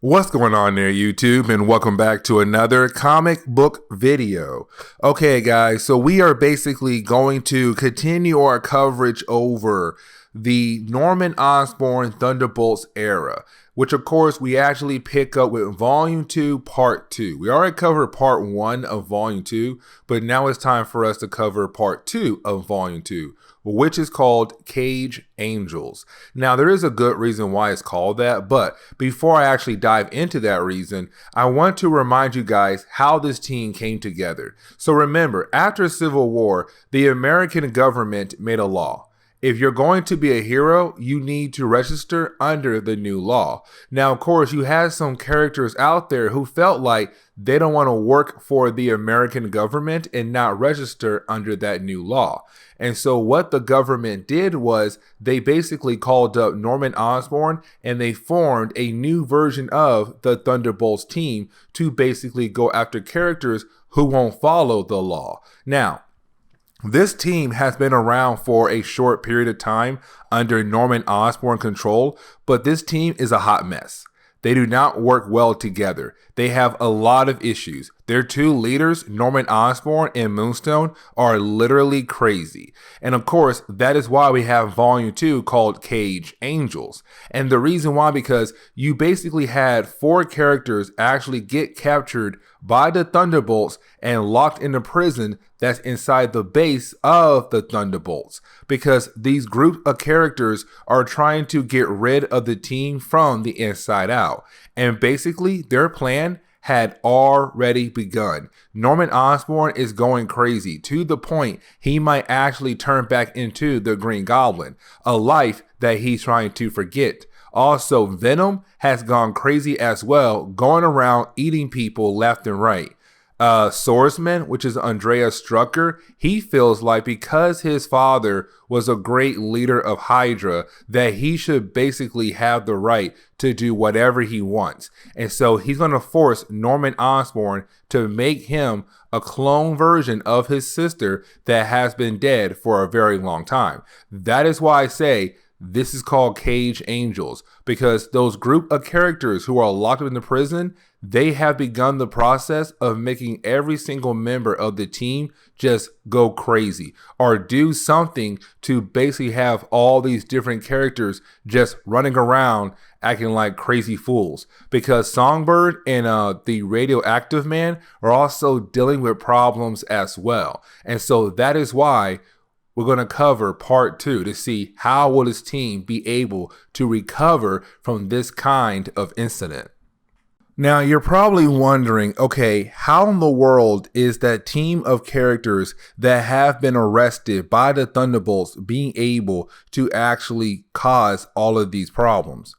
What's going on there, YouTube, and welcome back to another comic book video. Okay, guys, so we are basically going to continue our coverage over the Norman Osborn Thunderbolts era, which of course we actually pick up with Volume 2, Part 2. We already covered Part 1 of Volume 2, but now it's time for us to cover Part 2 of Volume 2, which is called Cage Angels. Now, there is a good reason why it's called that, but before I actually dive into that reason, I want to remind you guys how this team came together. So remember, after Civil War, the American government made a law. If you're going to be a hero, you need to register under the new law. Now, of course, you had some characters out there who felt like they don't want to work for the American government and not register under that new law. And so what the government did was they basically called up Norman Osborn and they formed a new version of the Thunderbolts team to basically go after characters who won't follow the law. Now, this team has been around for a short period of time under Norman Osborn control, but this team is a hot mess. They do not work well together. They have a lot of issues. Their two leaders, Norman Osborn and Moonstone, are literally crazy. And of course, that is why we have Volume 2 called Cage Angels. And the reason why, because you basically had 4 characters actually get captured by the Thunderbolts and locked in a prison that's inside the base of the Thunderbolts, because these group of characters are trying to get rid of the team from the inside out. And basically their plan had already begun. Norman Osborn is going crazy to the point he might actually turn back into the Green Goblin, a life that he's trying to forget. Also, Venom has gone crazy as well, going around eating people left and right. Swordsman, which is Andrea Strucker, he feels like because his father was a great leader of Hydra, that he should basically have the right to do whatever he wants. And so he's going to force Norman Osborn to make him a clone version of his sister that has been dead for a very long time. That is why I say this is called Cage Angels, because those group of characters who are locked up in the prison, they have begun the process of making every single member of the team just go crazy or do something to basically have all these different characters just running around acting like crazy fools, because Songbird and the Radioactive Man are also dealing with problems as well. And so that is why we're going to cover Part 2 to see how will this team be able to recover from this kind of incident. Now, you're probably wondering, okay, how in the world is that team of characters that have been arrested by the Thunderbolts being able to actually cause all of these problems?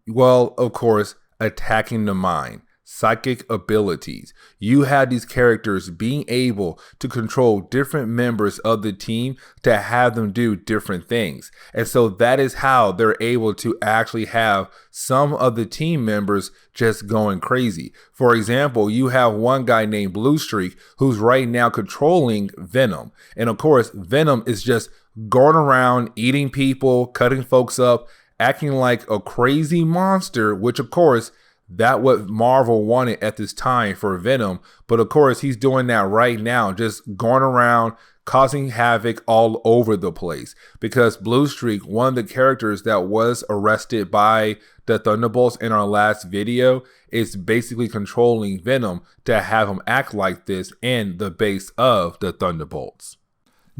Well, of course, attacking the mind. Psychic abilities. You had these characters being able to control different members of the team to have them do different things. And so that is how they're able to actually have some of the team members just going crazy. For example, you have one guy named Blue Streak who's right now controlling Venom. And of course, Venom is just going around eating people, cutting folks up, acting like a crazy monster, which of course, that's what Marvel wanted at this time for Venom. But of course, he's doing that right now, just going around causing havoc all over the place. Because Blue Streak, one of the characters that was arrested by the Thunderbolts in our last video, is basically controlling Venom to have him act like this in the base of the Thunderbolts.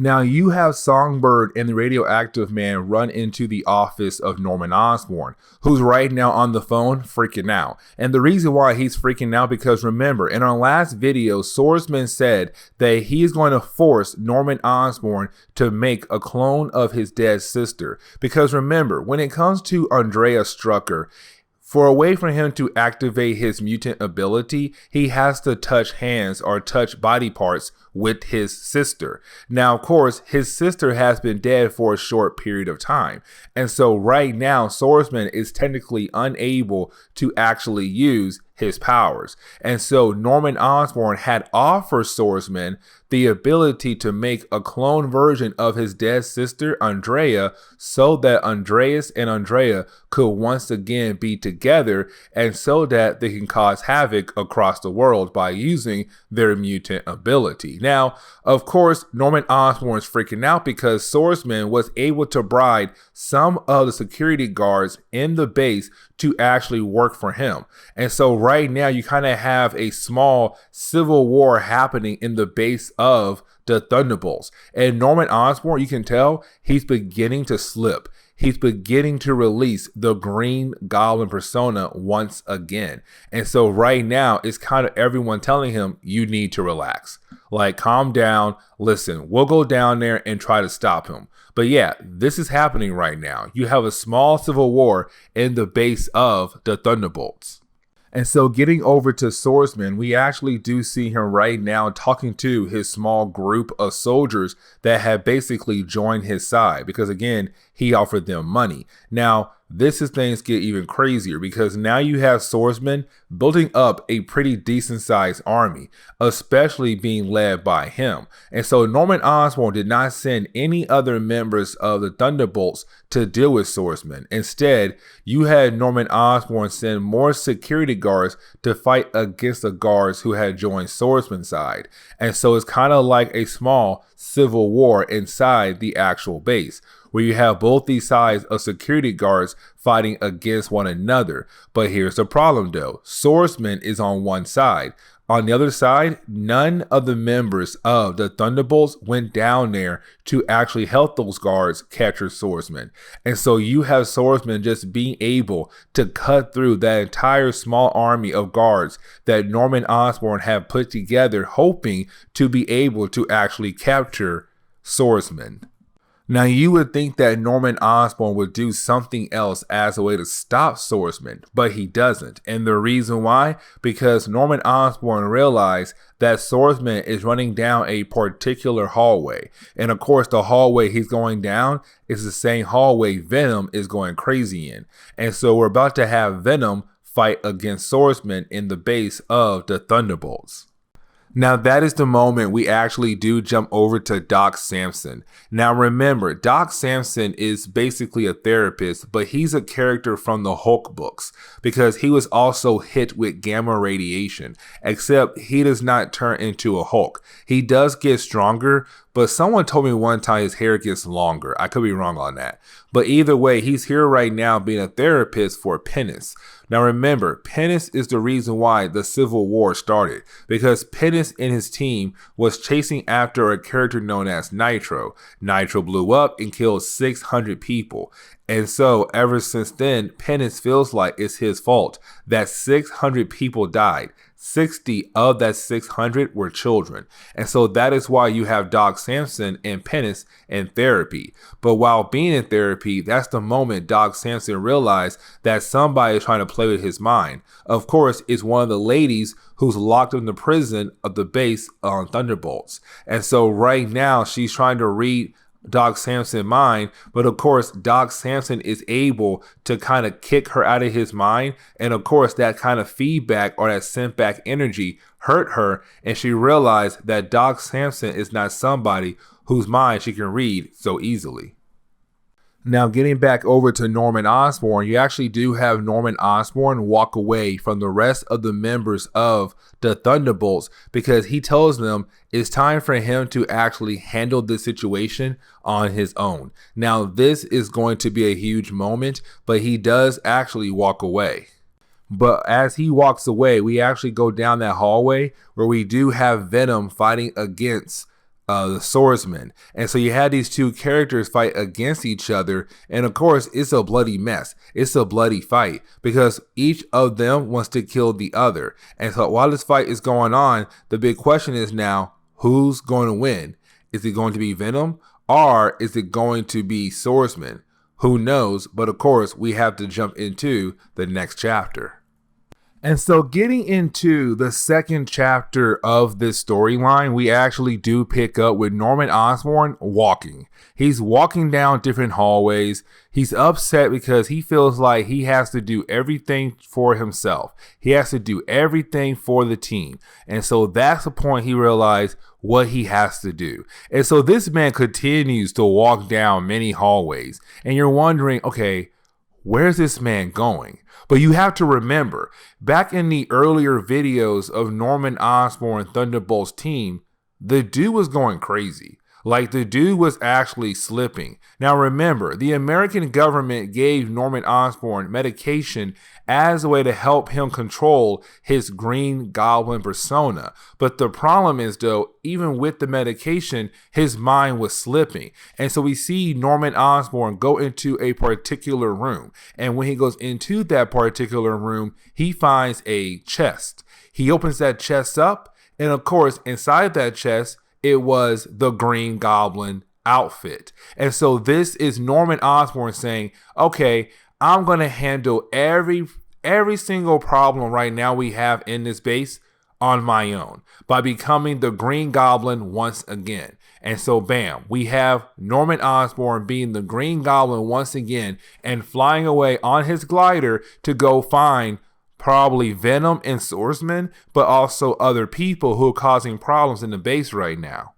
Now, you have Songbird and the Radioactive Man run into the office of Norman Osborn, who's right now on the phone freaking out. And the reason why he's freaking out, because remember, in our last video, Swordsman said that he is going to force Norman Osborn to make a clone of his dead sister. Because remember, when it comes to Andrea Strucker, for a way for him to activate his mutant ability, he has to touch hands or touch body parts with his sister. Now, of course, his sister has been dead for a short period of time. And so right now, Swordsman is technically unable to actually use his powers. And so Norman Osborn had offered Swordsman the ability to make a clone version of his dead sister, Andrea, so that Andreas and Andrea could once again be together and so that they can cause havoc across the world by using their mutant ability. Now, of course, Norman Osborn is freaking out because Swordsman was able to bribe some of the security guards in the base to actually work for him. And so right now you kind of have a small civil war happening in the base of the Thunderbolts. And Norman Osborn, you can tell he's beginning to slip. He's beginning to release the Green Goblin persona once again. And so right now it's kind of everyone telling him, you need to relax. Like, calm down. Listen, we'll go down there and try to stop him. But yeah, this is happening right now. You have a small civil war in the base of the Thunderbolts. And so getting over to Swordsman, we actually do see him right now talking to his small group of soldiers that have basically joined his side because, again, he offered them money. Now, this is things get even crazier because now you have Swordsman building up a pretty decent sized army, especially being led by him. And so Norman Osborn did not send any other members of the Thunderbolts to deal with Swordsman. Instead, you had Norman Osborn send more security guards to fight against the guards who had joined Swordsman's side. And so it's kind of like a small civil war inside the actual base, where you have both these sides of security guards fighting against one another. But here's the problem though. Swordsman is on one side. On the other side, none of the members of the Thunderbolts went down there to actually help those guards capture Swordsman. And so you have Swordsman just being able to cut through that entire small army of guards that Norman Osborn had put together, hoping to be able to actually capture Swordsman. Now, you would think that Norman Osborn would do something else as a way to stop Swordsman, but he doesn't. And the reason why? Because Norman Osborn realized that Swordsman is running down a particular hallway. And of course, the hallway he's going down is the same hallway Venom is going crazy in. And so we're about to have Venom fight against Swordsman in the base of the Thunderbolts. Now that is the moment we actually do jump over to Doc Samson. Now remember, Doc Samson is basically a therapist, but he's a character from the Hulk books because he was also hit with gamma radiation, except he does not turn into a Hulk. He does get stronger, but someone told me one time his hair gets longer. I could be wrong on that. But either way, he's here right now being a therapist for Penance. Now remember, Penance is the reason why the Civil War started, because Penance and his team was chasing after a character known as Nitro. Nitro blew up and killed 600 people. And so ever since then, Penance feels like it's his fault that 600 people died. 60 of that 600 were children. And so that is why you have Doc Samson and Penance in therapy. But while being in therapy, that's the moment Doc Samson realized that somebody is trying to play with his mind. Of course, it's one of the ladies who's locked in the prison of the base on Thunderbolts. And so right now she's trying to read Doc Samson's mind, but of course Doc Samson is able to kind of kick her out of his mind, and of course that kind of feedback or that sent back energy hurt her, and she realized that Doc Samson is not somebody whose mind she can read so easily. Now, getting back over to Norman Osborn, you actually do have Norman Osborn walk away from the rest of the members of the Thunderbolts because he tells them it's time for him to actually handle this situation on his own. Now, this is going to be a huge moment, but he does actually walk away. But as he walks away, we actually go down that hallway where we do have Venom fighting against the swordsman. And so you had these two characters fight against each other, and of course it's a bloody mess. It's a bloody fight because each of them wants to kill the other. And so while this fight is going on, the big question is now, who's going to win? Is it going to be Venom or is it going to be Swordsman? Who knows? But of course we have to jump into the next chapter. And so getting into the second chapter of this storyline, we actually do pick up with Norman Osborn walking. He's walking down different hallways. He's upset because he feels like he has to do everything for himself. He has to do everything for the team. And so that's the point he realized what he has to do. And so this man continues to walk down many hallways. And you're wondering, okay, where's this man going? But you have to remember, back in the earlier videos of Norman Osborn Thunderbolts team, the dude was going crazy. Like, the dude was actually slipping. Now remember, the American government gave Norman Osborn medication as a way to help him control his Green Goblin persona. But the problem is, though, even with the medication, his mind was slipping. And so we see Norman Osborn go into a particular room. And when he goes into that particular room, he finds a chest. He opens that chest up, and of course, inside that chest, it was the Green Goblin outfit. And so this is Norman Osborn saying, okay, I'm going to handle every single problem right now we have in this base on my own by becoming the Green Goblin once again. And so bam, we have Norman Osborn being the Green Goblin once again and flying away on his glider to go find probably Venom and Swordsman, but also other people who are causing problems in the base right now.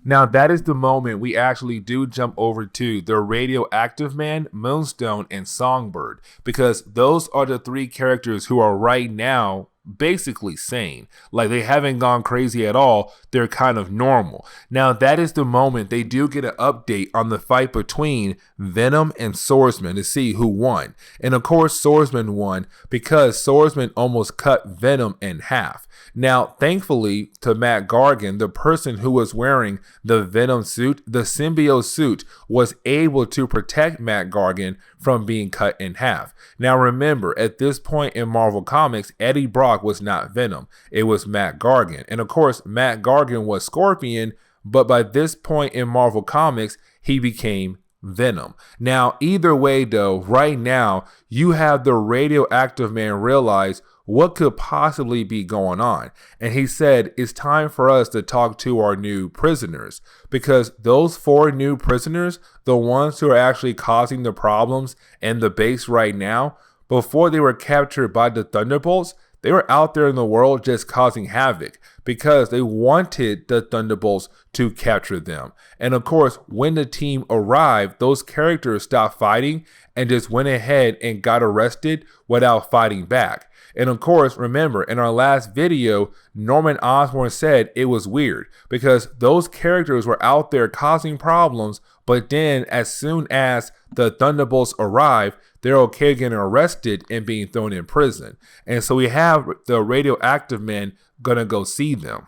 Now that is the moment we actually do jump over to the Radioactive Man, Moonstone, and Songbird, because those are the three characters who are right now basically sane. Like, they haven't gone crazy at all. They're kind of normal. Now that is the moment they do get an update on the fight between Venom and Swordsman to see who won. And of course Swordsman won because Swordsman almost cut Venom in half. Now thankfully to Matt Gargan, the person who was wearing the Venom suit, the symbiote suit, was able to protect Matt Gargan from being cut in half. Now remember, at this point in Marvel Comics, Eddie Brock was not Venom. It was Matt Gargan. And of course, Matt Gargan was Scorpion, but by this point in Marvel Comics, he became Venom. Now, either way though, right now, you have the Radioactive Man realize what could possibly be going on. And he said, it's time for us to talk to our new prisoners, because those 4 new prisoners, the ones who are actually causing the problems in the base right now, before they were captured by the Thunderbolts, they were out there in the world just causing havoc because they wanted the Thunderbolts to capture them. And of course, when the team arrived, those characters stopped fighting and just went ahead and got arrested without fighting back. And of course, remember, in our last video, Norman Osborn said it was weird because those characters were out there causing problems, but then as soon as the Thunderbolts arrive, they're okay getting arrested and being thrown in prison. And so we have the Radioactive Men gonna go see them.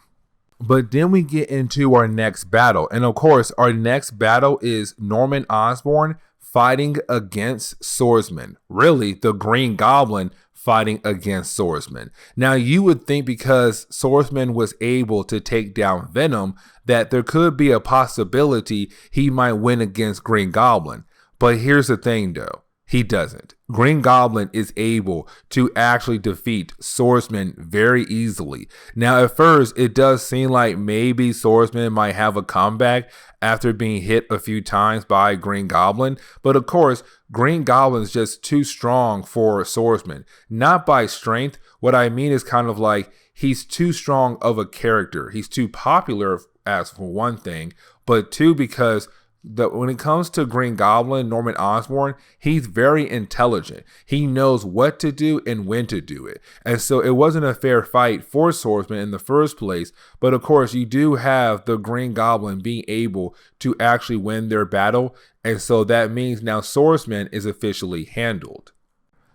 But then we get into our next battle. And of course, our next battle is Norman Osborn fighting against Swordsman. Really, the Green Goblin fighting against Swordsman. Now, you would think because Swordsman was able to take down Venom that there could be a possibility he might win against Green Goblin. But here's the thing though, he doesn't. Green Goblin is able to actually defeat Swordsman very easily. Now, at first, it does seem like maybe Swordsman might have a comeback after being hit a few times by Green Goblin. But of course, Green Goblin is just too strong for Swordsman. Not by strength. What I mean is kind of like he's too strong of a character. He's too popular, as for one thing, but two, because when it comes to Green Goblin, Norman Osborn, he's very intelligent. He knows what to do and when to do it. And so it wasn't a fair fight for Swordsman in the first place. But of course, you do have the Green Goblin being able to actually win their battle. And so that means now Swordsman is officially handled.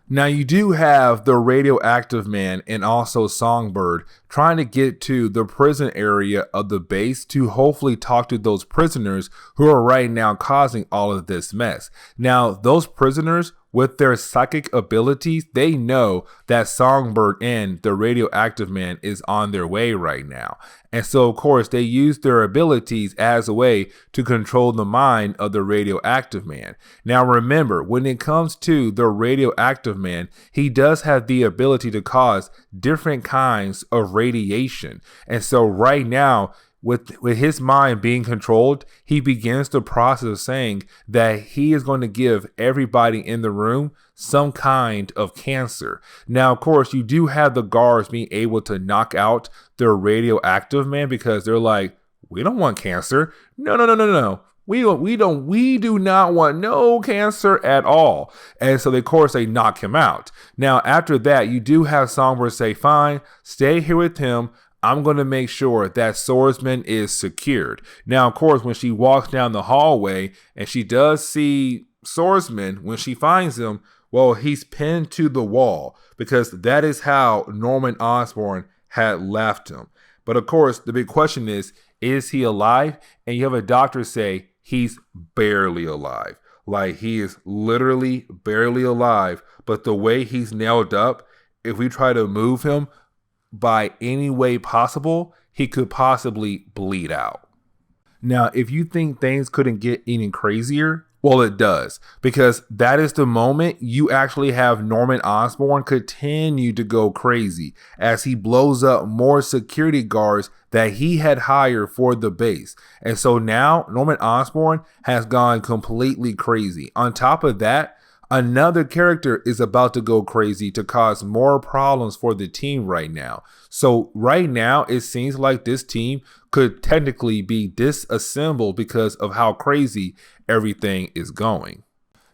Now you do have the Radioactive Man and also Songbird trying to get to the prison area of the base to hopefully talk to those prisoners who are right now causing all of this mess. Now those prisoners with their psychic abilities, they know that Songbird and the radioactive man is on their way right now. And so, of course, they use their abilities as a way to control the mind of the radioactive man. Now, remember, when it comes to the radioactive man, he does have the ability to cause different kinds of radiation. And so right now, with his mind being controlled, he begins the process of saying that he is going to give everybody in the room some kind of cancer. Now, of course, you do have the guards being able to knock out the radioactive man because they're like, we don't want cancer. No. We do not want no cancer at all. And so, of course, they knock him out. Now, after that, you do have Songbird say, fine, stay here with him. I'm going to make sure that swordsman is secured. Now, of course, when she walks down the hallway and she does see swordsman, when she finds him, well, he's pinned to the wall because that is how Norman Osborn had left him. But of course, the big question is he alive? And you have a doctor say he's barely alive. Like, he is literally barely alive. But the way he's nailed up, if we try to move him by any way possible, he could possibly bleed out. Now, if you think things couldn't get any crazier, well, it does, because that is the moment you actually have Norman Osborn continue to go crazy as he blows up more security guards that he had hired for the base. And so now Norman Osborn has gone completely crazy. On top of that, another character is about to go crazy to cause more problems for the team right now. So right now, it seems like this team could technically be disassembled because of how crazy everything is going.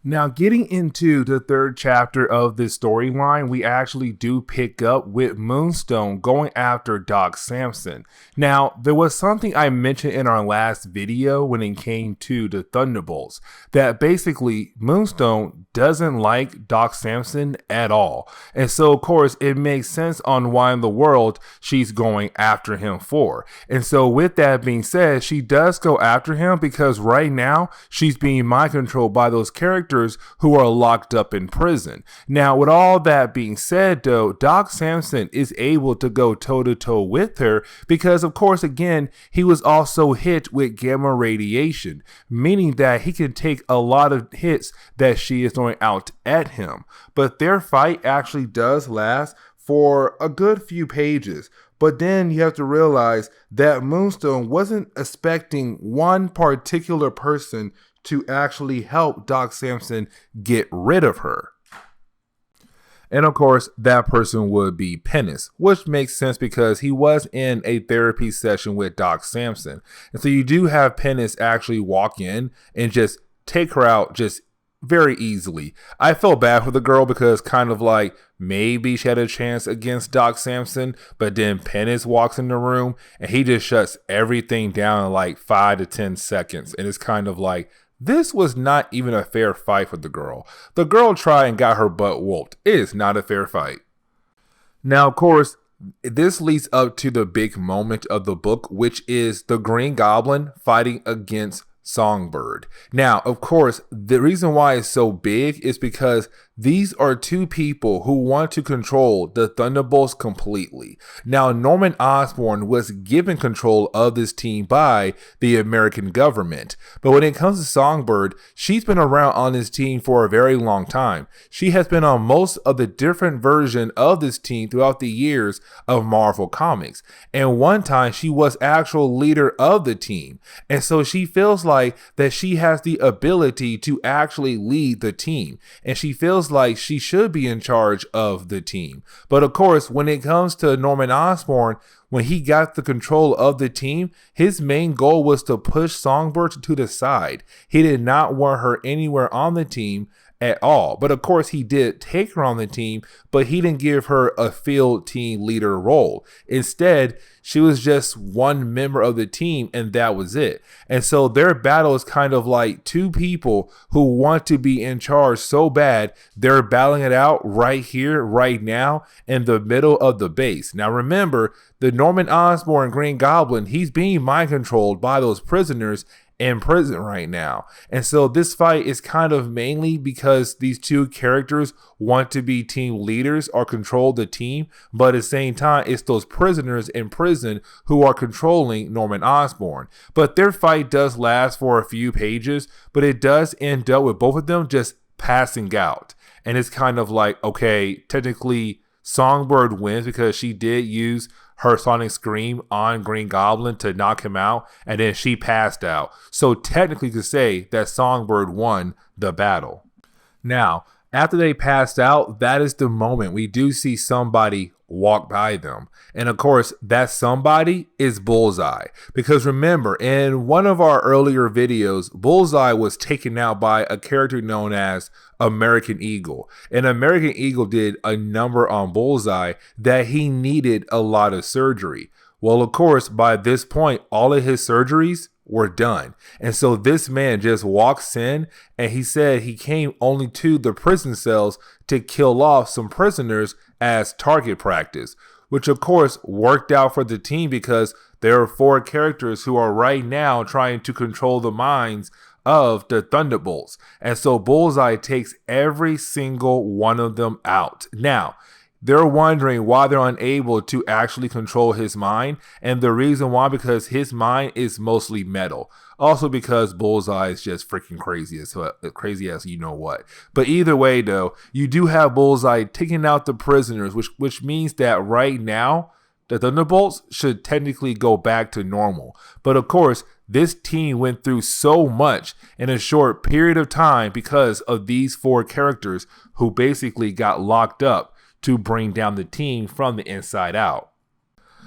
Now, getting into the third chapter of this storyline, we actually do pick up with Moonstone going after Doc Samson. Now, there was something I mentioned in our last video when it came to the Thunderbolts, that basically Moonstone doesn't like Doc Samson at all. And so, of course, it makes sense on why in the world she's going after him for. And so, with that being said, she does go after him because right now she's being mind controlled by those characters who are locked up in prison. Now, with all that being said, though, Doc Samson is able to go toe-to-toe with her because, of course, again, he was also hit with gamma radiation, meaning that he can take a lot of hits that she is throwing out at him. But their fight actually does last for a good few pages. But then you have to realize that Moonstone wasn't expecting one particular person to actually help Doc Samson get rid of her. And of course, that person would be Pennis, which makes sense because he was in a therapy session with Doc Samson. And so you do have Pennis actually walk in and just take her out just very easily. I felt bad for the girl because kind of like maybe she had a chance against Doc Samson, but then Pennis walks in the room and he just shuts everything down in like 5 to 10 seconds. And it's kind of like, this was not even a fair fight for the girl. The girl tried and got her butt whooped. It is not a fair fight. Now, of course, this leads up to the big moment of the book, which is the Green Goblin fighting against Songbird. Now, of course, the reason why it's so big is because these are two people who want to control the Thunderbolts completely. Now, Norman Osborn was given control of this team by the American government. But when it comes to Songbird, she's been around on this team for a very long time. She has been on most of the different versions of this team throughout the years of Marvel Comics. And one time, she was actual leader of the team. And so she feels like that she has the ability to actually lead the team. And she feels like she should be in charge of the team. But of course, when it comes to Norman Osborn, when he got the control of the team, his main goal was to push Songbird to the side. He did not want her anywhere on the team at all. But of course, he did take her on the team, but he didn't give her a field team leader role. Instead, she was just one member of the team, and that was it. And so their battle is kind of like two people who want to be in charge so bad, they're battling it out right here, right now, in the middle of the base. Now remember, the Norman Osborn Green Goblin, he's being mind controlled by those prisoners, in prison right now. And so this fight is kind of mainly because these two characters want to be team leaders or control the team, but at the same time, it's those prisoners in prison who are controlling Norman Osborn. But their fight does last for a few pages, but it does end up with both of them just passing out. And it's kind of like, okay, technically Songbird wins because she did use her sonic scream on Green Goblin to knock him out, and then she passed out. So technically you could say that Songbird won the battle. Now, after they passed out, that is the moment we do see somebody walk by them. And of course, that somebody is Bullseye. Because remember, in one of our earlier videos, Bullseye was taken out by a character known as American Eagle. And American Eagle did a number on Bullseye that he needed a lot of surgery. Well, of course, by this point, all of his surgeries were done. And so this man just walks in, and he said he came only to the prison cells to kill off some prisoners as target practice, which of course worked out for the team because there are 4 characters who are right now trying to control the minds of the Thunderbolts. And so Bullseye takes every single one of them out. Now, they're wondering why they're unable to actually control his mind. And the reason why, because his mind is mostly metal. Also because Bullseye is just freaking crazy as you know what. But either way, though, you do have Bullseye taking out the prisoners, which means that right now, the Thunderbolts should technically go back to normal. But of course, this team went through so much in a short period of time because of these 4 characters who basically got locked up to bring down the team from the inside out.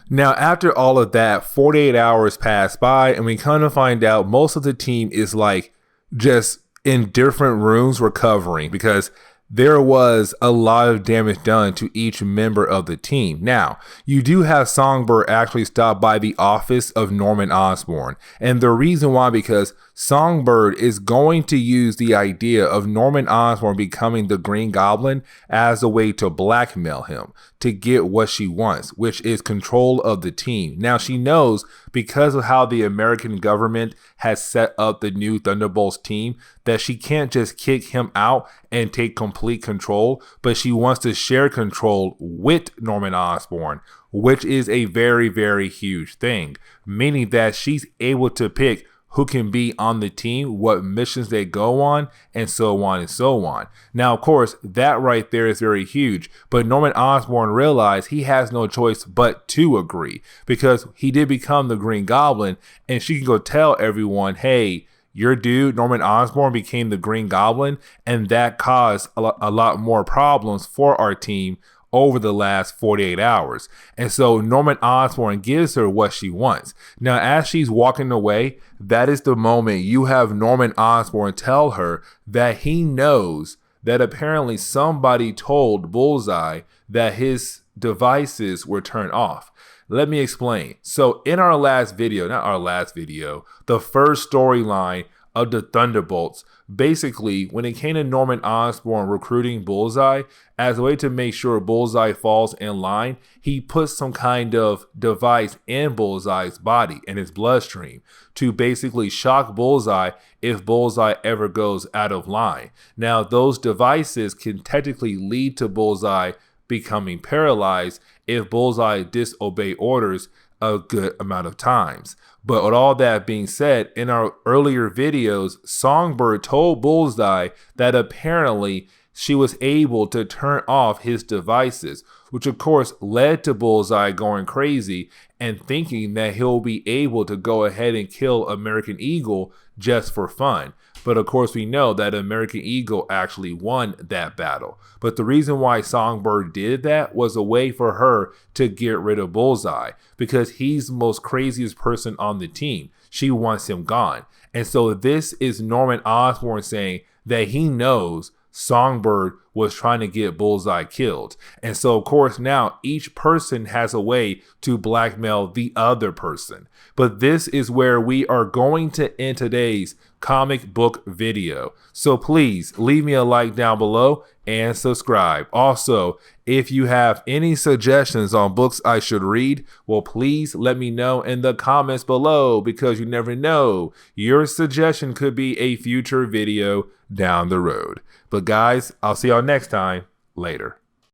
Now, after all of that, 48 hours pass by, and we kind of find out most of the team is like just in different rooms recovering because there was a lot of damage done to each member of the team. Now, you do have Songbird actually stop by the office of Norman Osborn. And the reason why, because Songbird is going to use the idea of Norman Osborn becoming the Green Goblin as a way to blackmail him to get what she wants, which is control of the team. Now, she knows because of how the American government has set up the new Thunderbolts team that she can't just kick him out and take complete control, but she wants to share control with Norman Osborn, which is a very, very huge thing, meaning that she's able to pick who can be on the team, what missions they go on, and so on and so on. Now, of course, that right there is very huge, but Norman Osborn realized he has no choice but to agree because he did become the Green Goblin, and she can go tell everyone, hey, your dude, Norman Osborn, became the Green Goblin, and that caused a lot more problems for our team over the last 48 hours. And so Norman Osborn gives her what she wants. Now, as she's walking away, that is the moment you have Norman Osborn tell her that he knows that apparently somebody told Bullseye that his devices were turned off. Let me explain. So in our last video, the first storyline of the Thunderbolts, basically, when it came to Norman Osborn recruiting Bullseye, as a way to make sure Bullseye falls in line, he puts some kind of device in Bullseye's body, in his bloodstream, to basically shock Bullseye if Bullseye ever goes out of line. Now, those devices can technically lead to Bullseye becoming paralyzed if Bullseye disobey orders a good amount of times. But with all that being said, in our earlier videos, Songbird told Bullseye that apparently she was able to turn off his devices, which of course led to Bullseye going crazy and thinking that he'll be able to go ahead and kill American Eagle just for fun. But of course we know that American Eagle actually won that battle. But the reason why Songbird did that was a way for her to get rid of Bullseye, because he's the most craziest person on the team. She wants him gone. And so this is Norman Osborn saying that he knows Songbird was trying to get Bullseye killed. And so of course now each person has a way to blackmail the other person. But this is where we are going to end today's comic book video. So please leave me a like down below and subscribe. Also, if you have any suggestions on books I should read, well, please let me know in the comments below, because you never know, your suggestion could be a future video down the road. But guys, I'll see y'all next time. Later.